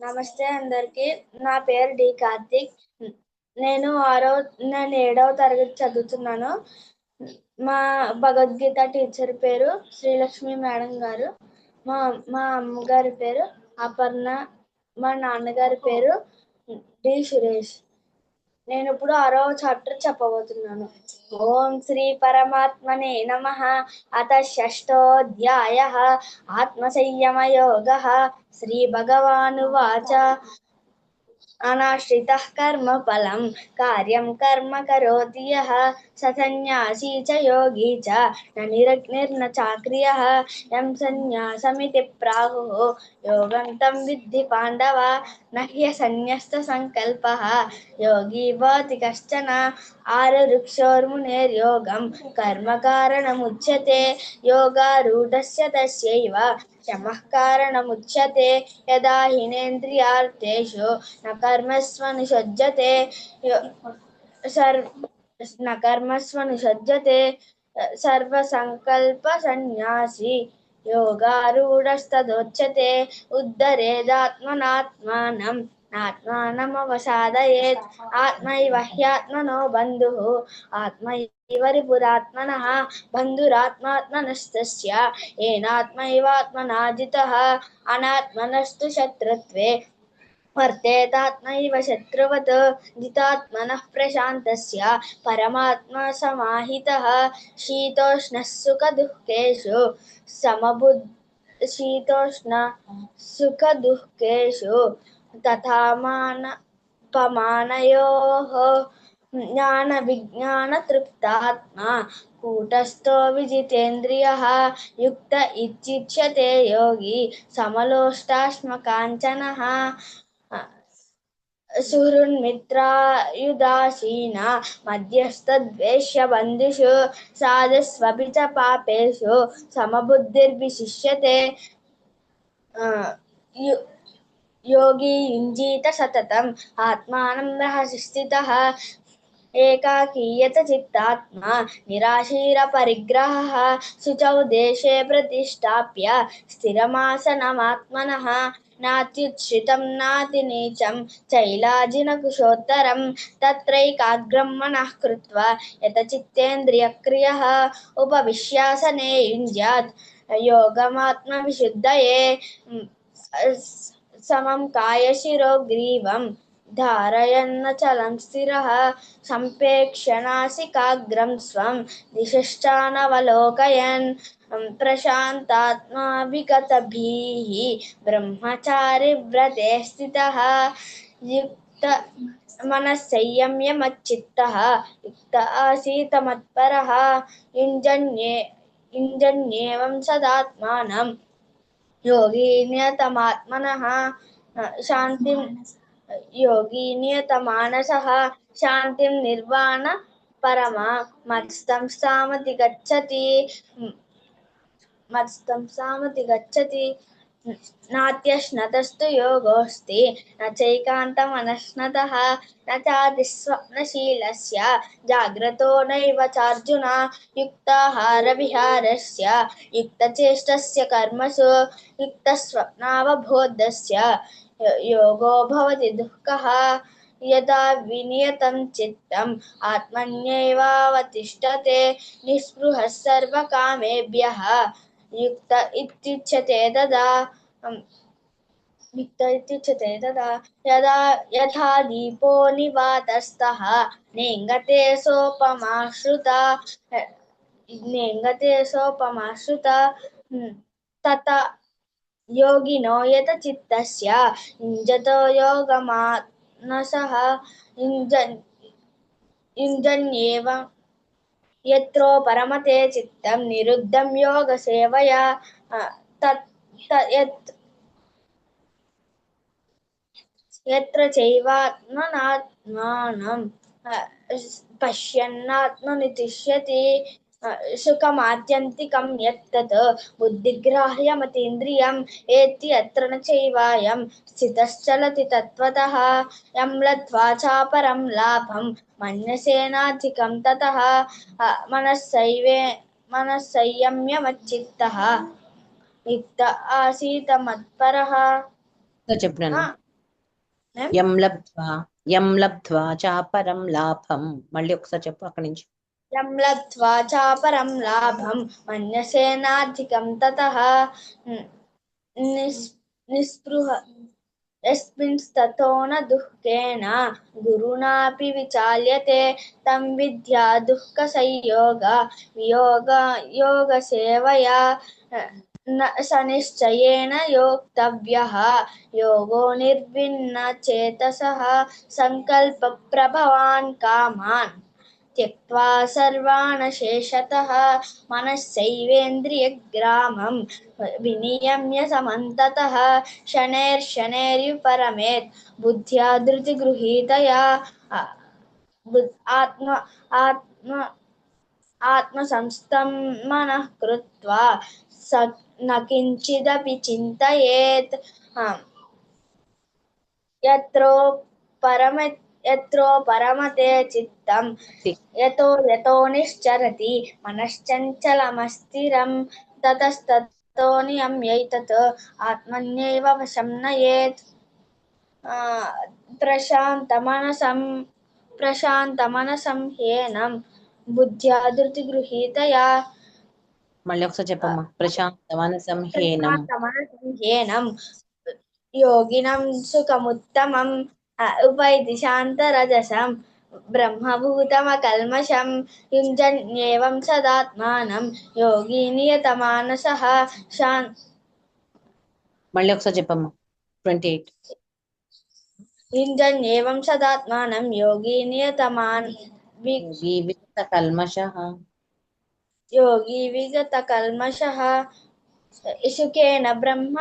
నమస్తే అందరికి. నా పేరు డి కార్తిక్. నేను 7వ తరగతి చదువుతున్నాను. మా భగవద్గీత టీచర్ పేరు శ్రీలక్ష్మి మేడం గారు. మా అమ్మగారి పేరు అపర్ణ. మా నాన్నగారి పేరు డి సురేష్. నేను ఇప్పుడు 6వ చాప్టర్ చెప్పబోతున్నాను. ఓం శ్రీ పరమాత్మనే నమః. అత షష్ఠోऽధ్యాయః. ఆత్మసంయమ యోగః. శ్రీ భగవానువాచ అనాశ్రితః కర్మ ఫలం కార్యం కర్మ కరోతి యః స సన్యాసీ చ యోగి చ న నిరగ్నిర్న చాక్రియః యం సన్యాసమితి ప్రాహుః యోగం తం విద్ధి పాండవ న హ్యసన్యస్త సంకల్పః యోగి భవతి కశ్చన ఆరురుక్షోర్మునేర్యోగం కర్మ కారణముచ్యతే యోగారూఢస్య తస్యైవ శమః కారణముచ్యతే యదా హినేంద్రియార్థేషు న కర్మస్వనుషజ్యతే సర్వసంకల్ప సన్యాసి యోగారూఢస్తదోచ్యతే ఉద్ధరేదాత్మనాత్మానం నాత్మానమవసాదయేత్ ఆత్మైవ హ్యాత్మనో బంధుః ఆత్మైవ రిపురాత్మనః బంధురాత్మాత్మనస్తస్య ఏనాత్మైవాత్మనా జితః అనాత్మనస్తు శత్రుత్వే వర్తేతాత్మైవ శత్రువత్ జితాత్మనః ప్రశాంతస్య పరమాత్మా సమాహితః శీతోష్ణ సుఖదుఃఖేషు తథా మానపమానయోః జ్ఞాన విజ్ఞాన తృప్తాత్మా కూటస్థో విజితేంద్రియః యుక్త ఇత్యుచ్యతే యోగి సమలోష్టాశ్మకాంచనః సుహృన్మిత్రాయుదాసీన మధ్యస్థద్వేష్య బంధుషు సాధుష్వపి చ పాపేషు సమబుద్ధిర్విశిష్యతే యోగి యుంజీత సతతం ఆత్మానం రహసి స్థితః ఏకాకీయత చిత్తాత్మా నిరాశీర పరిగ్రహః శుచౌ దేశే ప్రతిష్టాప్య స్థిరమాసనమాత్మనః నాత్యుచ్ఛ్రితం నాతినీచం చైలాజినకుశోత్తరం తత్రైకాగ్రం మనః కృత్వా యతచిత్తేంద్రియక్రియః ఉపవిశ్యాసనే యుంజ్యాత్ యోగమాత్మవిశుద్ధయే సమం కాయశిరో గ్రీవం ధారయన్నచలం స్థిరః సంప్రేక్ష్య స్వం దిశశ్చానవలోకయన్ ప్రశాంతాత్మా విగతభీః బ్రహ్మచారి వ్రతే స్థితః యుక్త మనస్సంయమ్య మచ్చిత్తః యుక్త ఆసీత మత్పరః యుంజన్యేవం సదాత్మానం యోగి నియతమాత్మనః శాంతిం నిర్వాణ పరమా మత్స్థంసామతి గచ్చతి నాత్యశ్నతస్తు యోగోస్తి నచైకాంతమనశ్నతః నాతిస్వప్నశీలస్య జాగ్రతో నైవ చార్జున యుక్తాహార విహారస్య యుక్తచేష్టస్య కర్మసు యుక్తస్వప్నావబోధస్య యోగో భవతి దుఃఖః యదా వినియతం చిత్తం ఆత్మన్యైవావతిష్ఠతే నిస్పృహः సర్వకామేభ్యः యుక్త ఇత్యుచ్యతే తదా యథా దీపో నివాతస్థః నేంగతే సోపమాశ్రుతా తథా యోగినో యత చిత్తస్య యుంజతో యోగమానసః యుంజన్యేవం యత్రో పరమతే చిత్తం నిరుద్ధం యోగ సేవయా యత్ర చైవాత్మనాత్మానం పశ్యన్నాత్మని తుష్యతి సుఖమాత్యంతికం యత్తత్ బుద్ధిగ్రాహ్యమతీంద్రియం ఏతి యత్ర న చైవాయం స్థితశ్చలతి తత్వతః యం లబ్ధ్వా చాపరం లాభం మన్యసేనాధికం తతః మనస్సంయమ్య మచ్చిత్తః యుక్త ఆసీత మత్పరః. చెప్పండి. యం లబ్ధ్వా చాపరం లాభం. మళ్ళీ ఒకసారి చెప్పు అక్కడి నుంచి. యం లబ్ధ్వా చాపరం లాభం మన్యసేనాధికం తతః నిస్పృహ యస్మింస్తతో న దుఃఖేన గురుణాపి విచాల్యతే తం విద్యా దుఃఖసంయోగ వియోగ యోగ సేవయా స నిశ్చయేన యోక్తవ్యః యోగో నిర్విన్న చేతసః సంకల్ప ప్రభవాన్ కామాన్ త్యక్త్వా సర్వాన్ శేషతః మనస్సైవేంద్రియగ్రామం వినియమ్య సమంతతః శనైర్శనైర్యుపరమేత్ బుద్ధ్యా ధృతిగృహీతయా ఆత్మ ఆత్మ ఆత్మసంస్థం మనః కృత్వా న కించిదపి చింతయేత్ యత్రో పరమతే చిత్తం యతో నిశ్చరతి మనశ్చంచలమస్థిరం తతస్తతో నియమ్యైతత్ ఆత్మన్యేవ వశం నయేత్ ప్రశాంతమనసం హ్యేనం బుద్ధ్యా ధృతిగృహీతయా. మళ్ళీ ఒకసారి చెప్పమ్మా. ప్రశాంతమనసం హ్యేనం యోగినం సుఖముత్తమం ఉపైతి శాంతరజసం బ్రహ్మభూతమకల్మషం యుంజన్యేవం సదాత్మానం యోగి నియతమానసః మళ్ళీ ఒకసారి చెప్పమ్మా. 28. యుంజన్యేవం సదాత్మానం యోగి విగత కల్మషః సుఖేన బ్రహ్మ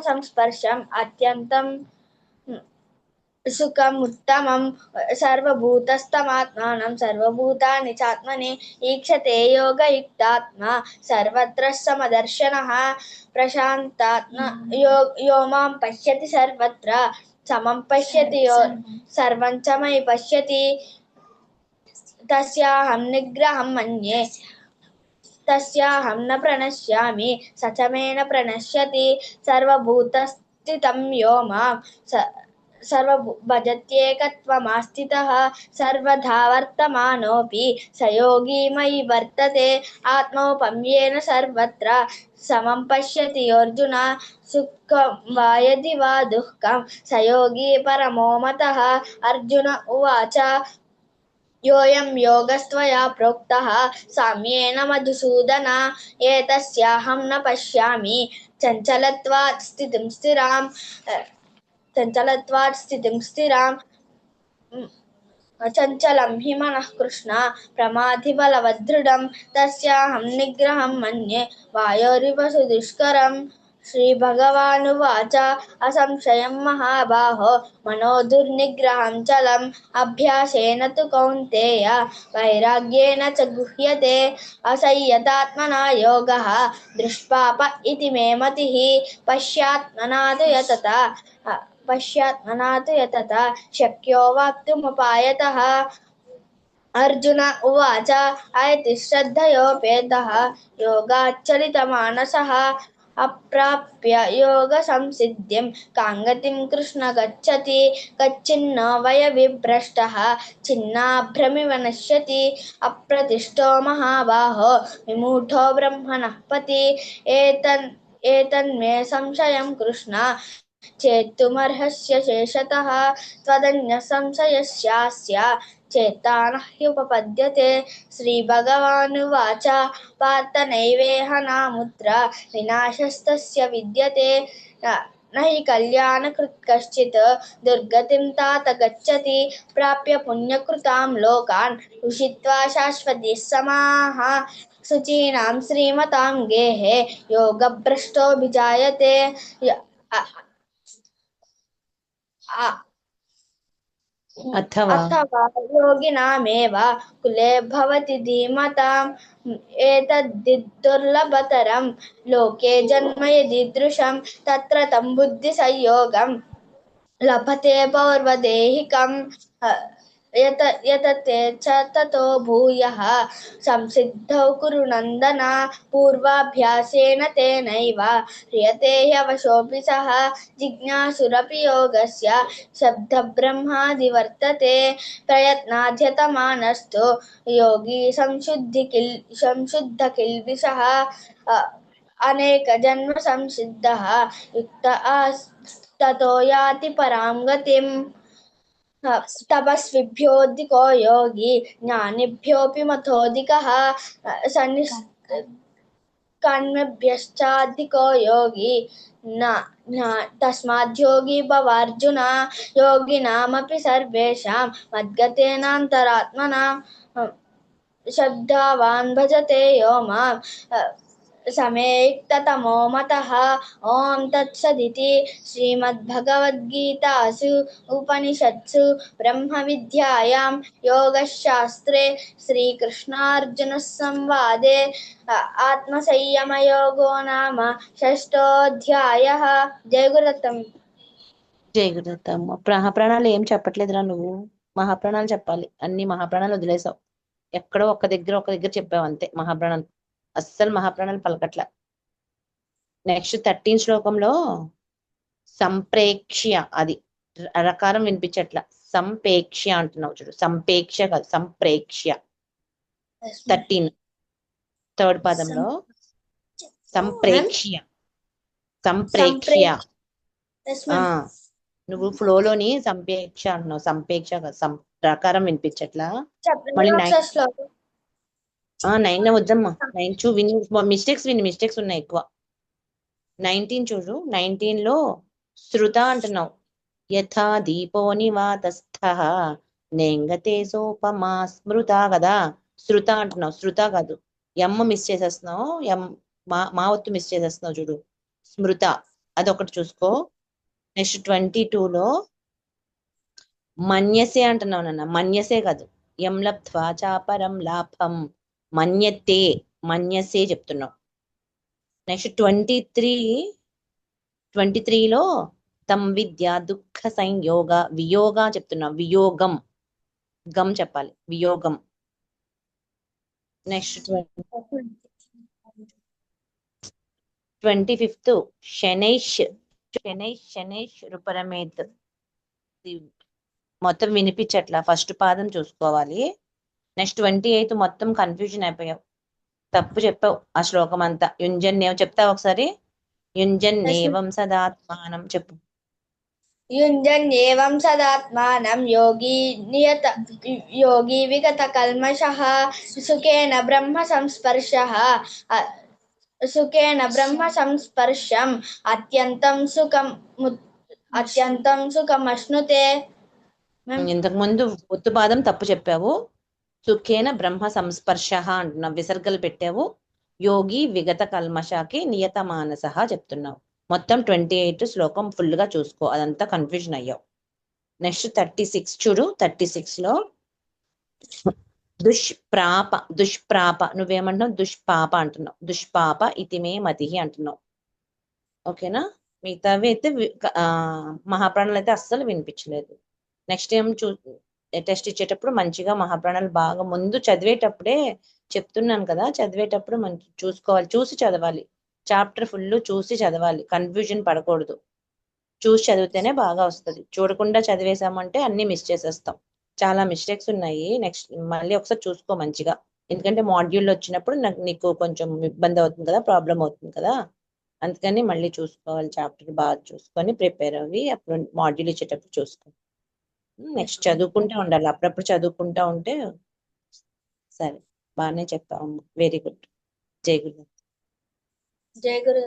సంస్పర్శం అత్యంతం సుఖముత్తమం సర్వభూతస్థమాత్మానం సర్వభూతాని చాత్మని ఈక్షతే యోగయుక్తాత్మా సర్వత్ర సమదర్శనః ప్రశాంతాత్మ యో మాం పశ్యతి సర్వత్ర సమం పశ్యతి సర్వం చ మయి పశ్యతి తస్యాహం నిగ్రహం మన్యే తస్యాహం న ప్రణశ్యామి స చ మే న ప్రణశ్యతి సర్వభూతస్థితం యో మాం భజత్యేకత్వమాస్థితః సర్వదా వర్తమానోऽపి స యోగి మయి వర్తతే ఆత్మౌపమ్యేన సర్వత్ర సమం పశ్యతి అర్జున సుఖం వా యది వా దుఃఖం స యోగి పరమో మతః. అర్జున ఉవాచ యోయం యోగస్త్వయా ప్రోక్తః సామ్యేన మధుసూదన ఏతస్యాహం న పశ్యామి చంచలత్వాత్ స్థితిం స్థిరాం చంచలం హి మనః కృష్ణ ప్రమాధి బలవదృఢం తస్యాహం నిగ్రహం మన్యే వాయోరివ సుదుష్కరం. శ్రీభగవానువాచ అసంశయం మహాబాహో మనో దుర్నిగ్రహం చలం అభ్యాసేన తు కౌంతేయ వైరాగ్యేన చ గుహ్యతే అసంయతాత్మనా యోగః దృష్పాప ఇతి మే మతిః పశ్యాత్మనా తు యతత శక్యో వాప్తుముపాయతః. అర్జున ఉవాచ అయతి శ్రద్ధయోపేతః యోగాచ్చలితమానసః అప్రాప్య యోగ సంసిద్ధిం కాంగతిం కృష్ణ గచ్చతి కచ్చిన్నో వయ విభ్రష్టః చిన్నాభ్రమివ నశ్యతి అప్రతిష్టో మహాబాహో విమూఢో బ్రహ్మణః పతి. ఏతన్మే సంశయం కృష్ణ చేత్తుమర్హస్య శేషతః త్వదన్య సంశయస్యాస్య చేత్తానహ్యుపపద్యతే. శ్రీభగవానువాచ పార్థ నైవేహ నాముత్ర వినాశస్తస్య విద్యతే నహి కళ్యాణకృత్ కశ్చిత్ దుర్గతిం తాత గచ్చతి ప్రాప్య పుణ్యకృతాం లోకాన్ ఉషిత్వా శాశ్వతి సమాః శుచీనాం శ్రీమతాం గేహే యోగభ్రష్టోభిజాయతే. అథవా యోగినామేవ కులే భవతి ధీమతాం ఏతద్ధి దుర్లభతరం లోకే జన్మ యదీదృశం తత్ర తం బుద్ధి సంయోగం లభతే పౌర్వదేహికం. यतते च ततो भूयः संसिद्धौ कुरु नन्दन पूर्वाभ्यासेन तेनैव ह्रियते ह्यवशोऽपि सः जिज्ञासुरपि योगस्य शब्दब्रह्मादिवर्तते प्रयत्नाध्यतमानस्तु योगी संशुद्धकिल्बिषः अनेकजन्म संसिद्धः युक्त ततो याति परां गतिम् तपस्विभ्योऽधिको योगी ज्ञानिभ्योऽपि मतोऽधिकः कर्मभ्यश्चाधिको योगी तस्माद्योगी भवार्जुन योगिनामपि सर्वेषां मद्गतेनान्तरात्मना श्रद्धावान् भजते यो मां समेक्ततमो मतः ॐ तत्सदिति श्रीमद्भगवद्गीतासु उपनिषत्सु ब्रह्मविद्यायां योगशास्त्रे श्रीकृष्णार्जुनसंवादे आत्मसंयमयोगो नाम षष्ठोऽध्यायः जय गुरुदत्तं జై గురుదత్తమ్మ. మహాప్రాణాలు ఏం చెప్పట్లేదురా నువ్వు. మహాప్రాణాలు చెప్పాలి. అన్ని మహాప్రాణాలు వదిలేసావు. ఎక్కడో ఒక దగ్గర చెప్పావు అంతే. మహాప్రాణాలు అస్సలు మహాప్రాణాలు పలకట్ల. నెక్స్ట్ 13 శ్లోకంలో సంప్రేక్ష్య, అది రకారం వినిపించట్ల. సంపేక్ష్య అంటున్నావు చూడు. సంపేక్ష కాదు, సంప్రేక్ష్య. 13 థర్డ్ పాదంలో సంప్రేక్ష్య. సంప్రేక్ష్య నువ్వు ఫ్లోలోని సంపేక్ష అంటున్నావు. సంపేక్ష కాదు, రకారం వినిపించట్లా. మళ్ళీ 9 వద్దమ్మా. 9 చూ విని మిస్టేక్స్ ఉన్నాయి ఎక్కువ. 19 చూడు. 19 లో శృత అంటున్నావు. యథా దీపో నివాతస్థః నేంగతే సోపమా స్మృత కదా. శృత అంటున్నావు, శృత కాదు. ఎమ్మ మిస్ చేసేస్తున్నావు. మా ఒత్తు మిస్ చేసేస్తున్నావు చూడు. స్మృత అదొకటి చూసుకో. నెక్స్ట్ 22 లో మన్యసే అంటున్నావు నాన్న. మన్యసే కాదు. యం లబ్ధ్వా చాపరం లాభం మన్యసే చెప్తున్నావు. నెక్స్ట్ 23 లో తం విద్యా దుఃఖ సంయోగ వియోగ చెప్తున్నావు. వియోగం గం చెప్పాలి. వియోగం. నెక్స్ట్ 25 శనైష్ రుపరమేత్. మొత్తం వినిపించట్లా. ఫస్ట్ పాదం చూసుకోవాలి. నెక్స్ట్ 28 మొత్తం కన్ఫ్యూజన్ అయిపోయావు. తప్పు చెప్పావు ఆ శ్లోకం అంతా. యుంజన్నేవం చెప్తావు ఒకసారి. యుంజన్నేవం సదాత్మానం చెప్పు. युञ्जन्नेवं सदात्मानं योगी विगत कल्मषः सुखेन ब्रह्म संस्पर्शम् अत्यन्तं सुखमश्नुते. ఇంతకు ముందు ఒత్తు పాదం తప్పు చెప్పావు. సుఖేన బ్రహ్మ సంస్పర్శ అంటున్నావు. విసర్గలు పెట్టావు. యోగి విగత కల్మషాకి నియత మానస చెప్తున్నావు. మొత్తం 28 శ్లోకం ఫుల్ గా చూసుకో. అదంతా కన్ఫ్యూజన్ అయ్యావు. నెక్స్ట్ 36 చూడు. 36 లో దుష్ప్రాప నువ్వేమంటున్నావు? దుష్పాప అంటున్నావు. దుష్పాప ఇతిమే మతి అంటున్నావు. ఓకేనా. మిగతావి అయితే మహాప్రాణాలు అయితే అస్సలు వినిపించలేదు. నెక్స్ట్ ఏం టెస్ట్ ఇచ్చేటప్పుడు మంచిగా మహాప్రాణాలు బాగా ముందు చదివేటప్పుడే చెప్తున్నాను కదా. చదివేటప్పుడు మంచి చూసుకోవాలి. చూసి చదవాలి. చాప్టర్ ఫుల్ చూసి చదవాలి. కన్ఫ్యూజన్ పడకూడదు. చూసి చదివితేనే బాగా వస్తుంది. చూడకుండా చదివేసామంటే అన్ని మిస్ చేసేస్తాం. చాలా మిస్టేక్స్ ఉన్నాయి. నెక్స్ట్ మళ్ళీ ఒకసారి చూసుకో మంచిగా. ఎందుకంటే మాడ్యూల్ వచ్చినప్పుడు నీకు కొంచెం ఇబ్బంది అవుతుంది కదా, ప్రాబ్లం అవుతుంది కదా. అందుకని మళ్ళీ చూసుకోవాలి. చాప్టర్ బాగా చూసుకొని ప్రిపేర్ అవ్వి అప్పుడు మాడ్యూల్ ఇచ్చేటప్పుడు చూసుకో. నెక్స్ట్ చదువుకుంటా ఉండాలి. అప్పుడప్పుడు చదువుకుంటా ఉంటే సరే. బాగానే చెప్పావు. Very good. జై గురు. జై గురు.